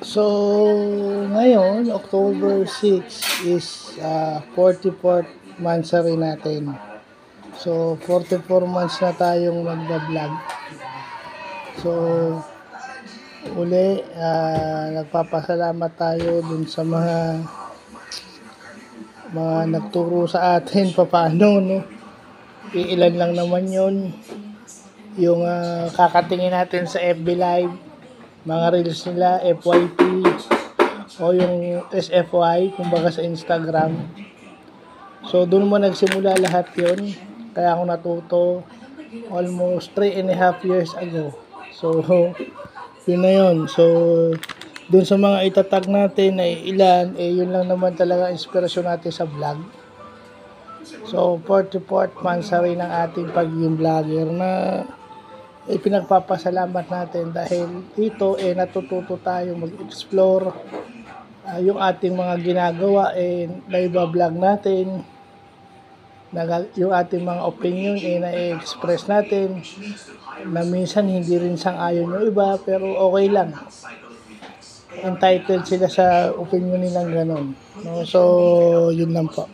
So, ngayon, October 6 is 44th monthsary natin. So, 44 months na tayong magbablog. So, uli, nagpapasalamat tayo dun sa mga nagturo sa atin paano, no? Iilan lang naman yon yung kakatingin natin sa FB Live, mga reels nila, FYP, o yung SFY, kumbaga sa Instagram. So, doon mo nagsimula lahat yon. Kaya ako natuto almost 3.5 years ago. So, yun na yun. So, doon sa mga itatag natin na ilan, yun lang naman talaga inspirasyon natin sa vlog. So, 44th monthsary ng ating pagiging vlogger na pinagpapasalamat natin dahil dito natututo tayo mag-explore yung ating mga ginagawa naiba-vlog natin, yung ating mga opinion na-express natin na minsan hindi rin sang-ayon yung iba pero okay lang, entitled sila sa opinion nilang ganun, no? So yun lang po.